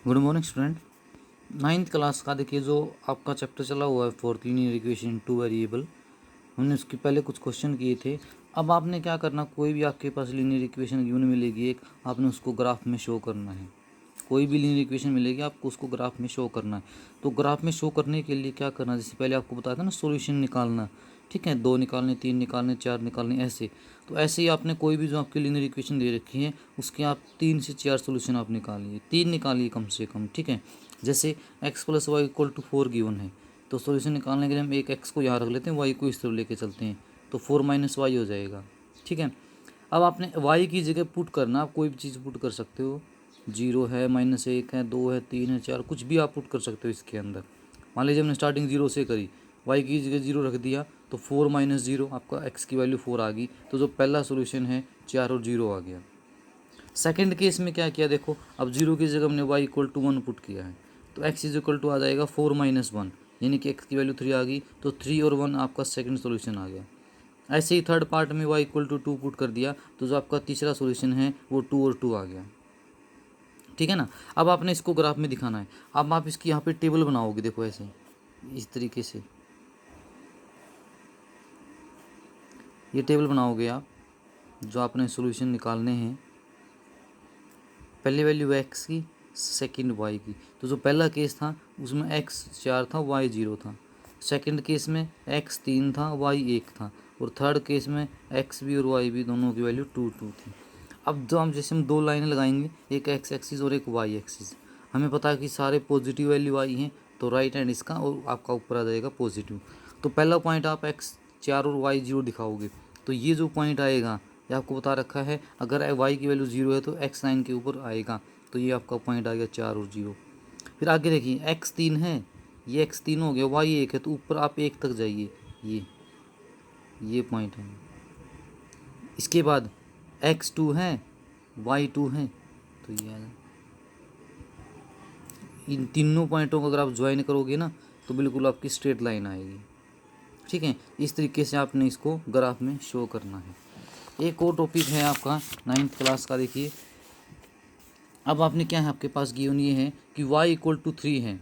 Good morning student. Ninth class का देखिए जो आपका चैप्टर चला हुआ है fourth linear equation two variable, हमने उसके पहले कुछ क्वेश्चन किए थे। अब आपने क्या करना, कोई भी आपके पास लीनियर इक्वेशन गिवन मिलेगी एक, आपने उसको ग्राफ में शो करना है। कोई भी लीनियर इक्वेशन मिलेगी आपको उसको ग्राफ में शो करना है। तो ग्राफ में शो करने के लिए क्या करना, जैसे पहले आपको बताया था ना सॉल्यूशन निकालना, ठीक है, 2 निकालने, 3 निकालने, 4 निकालने, ऐसे। तो ऐसे ही आपने कोई भी जो आपकी लीनियर इक्वेशन दे रखी है उसके आप 3 से 4 सॉल्यूशन आप निकालिए, 3 निकालिए कम से कम, ठीक है। जैसे x + y = 4 गिवन है, तो सॉल्यूशन निकालने के लिए हम एक x को यहाँ रख लेते हैं, y को इस तरफ लेके चलते हैं, तो 4 - y हो जाएगा, ठीक है। अब आपने y की जगह पुट करना, आप कोई भी चीज़ पुट कर सकते हो, 0 है, -1 है, 2 है, 3 है, 4, कुछ भी आप पुट कर सकते हो इसके अंदर। मान लीजिए हमने स्टार्टिंग 0 से करी, y की जगह 0 रख दिया, तो 4 - 0 आपका x की वैल्यू 4 आ गई। तो जो पहला सोल्यूशन है 4 और 0 आ गया। सेकंड केस में क्या किया देखो, अब 0 की जगह हमने y = 1 पुट किया है, तो x = आ जाएगा 4 - 1, यानी कि x की वैल्यू 3 आ गई, तो 3 और 1 आपका सेकंड सोल्यूशन आ गया। ऐसे ही थर्ड पार्ट में y = 2 पुट कर दिया, तो जो आपका तीसरा सोल्यूशन है वो 2 और 2 आ गया, ठीक है ना। अब आपने इसको ग्राफ में दिखाना है। अब आप इसकी यहाँ पे टेबल बनाओगे, देखो ऐसे इस तरीके से ये टेबल बनाओगे आप, जो आपने सॉल्यूशन निकालने हैं। पहली वैल्यू x की, सेकंड y की। तो जो पहला केस था उसमें x 4 था, y 0 था। सेकंड केस में x 3 था, y 1 था। और थर्ड केस में x भी और y भी दोनों की वैल्यू 2 2 थी। अब जो हम जैसे हम 2 लाइनें लगाएंगे, एक x एक्सिस और एक y एक्सिस, हमें पता है कि सारे पॉजिटिव वैल्यू आई हैं, तो राइट हैंड इसका और आपका ऊपर आ जाएगा पॉजिटिव। तो पहला पॉइंट आप x 4 और y 0 दिखाओगे, तो ये जो पॉइंट आएगा ये आपको बता रखा है, अगर y की वैल्यू 0 है तो x लाइन के ऊपर आएगा, तो ये आपका पॉइंट आ गया 4 और 0। फिर आगे देखिए x 3 है, ये x 3 हो गया, y 1 है, तो ऊपर आप 1 तक जाइए, ये पॉइंट है। इसके बाद x 2 है, y 2 है, तो ये आएगा। इन तीनों पॉइंटों को अगर आप ज्वाइन करोगे ना, तो बिल्कुल आपकी स्ट्रेट लाइन आएगी, ठीक है। इस तरीके से आपने इसको ग्राफ में शो करना है। एक और टॉपिक है आपका 9th क्लास का, देखिए। अब आपने क्या है, आपके पास गिवन ये है कि y = 3 है,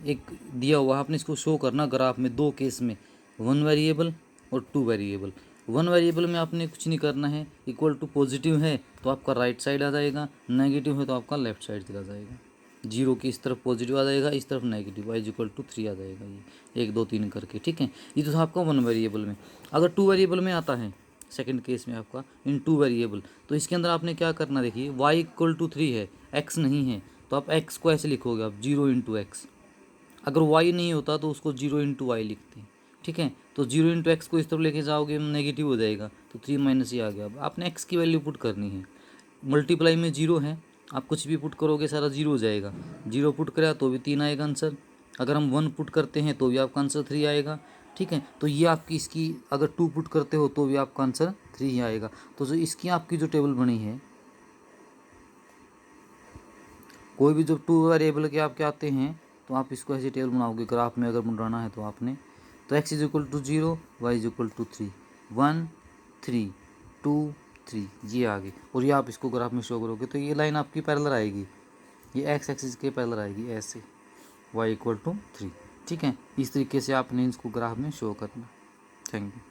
एक दिया हुआ, आपने इसको शो करना ग्राफ में। 2 केस में, 1 वेरिएबल और 2 वेरिएबल। 1 वेरिएबल में आपने कुछ नहीं करना है, इक्वल टू पॉजिटिव है तो आपका राइट साइड आ जाएगा, नेगेटिव है तो आपका लेफ्ट साइड चला जाएगा। 0 की इस तरफ पॉजिटिव आ जाएगा, इस तरफ नेगेटिव, y = 3 आ जाएगा, ये 1 2 3 करके, ठीक है। ये तो था आपका 1 वेरिएबल में। अगर 2 वेरिएबल में आता है, सेकंड केस में आपका इन 2 वेरिएबल, तो इसके अंदर आपने क्या करना, देखिए y = 3 है, x नहीं है, तो आप x को ऐसे लिखोगे आप 0 × x। अगर y नहीं होता तो उसको 0 × y लिखते हैं, ठीक है। तो 0 × x को इस तरफ लेके जाओगे नेगेटिव हो जाएगा, तो 3 - ये आ गया। अब आपने x की वैल्यू पुट करनी है, मल्टीप्लाई में 0 है, आप कुछ भी पुट करोगे सारा 0 हो जाएगा। 0 पुट करा तो भी 3 आएगा आंसर, अगर हम 1 पुट करते हैं तो भी आपका आंसर 3 आएगा, ठीक है। तो ये आपकी इसकी अगर 2 पुट करते हो तो भी आपका आंसर 3 ही आएगा। तो जो इसकी आपकी जो टेबल बनी है, कोई भी जो 2 वेरिएबल के आपके आते हैं तो आप इसको ऐसे टेबल बनाओगे ग्राफ में, अगर बनाना है तो आपने, तो x = 0, y = 3, 1 3 2 3, ये आ गई। और ये आप इसको ग्राफ में शो करोगे तो ये लाइन आपकी पैरेलल आएगी, ये x एक्सिस के पैरेलल आएगी ऐसे, y = 3, ठीक है। इस तरीके से आपने इसको ग्राफ में शो करना। Thank you.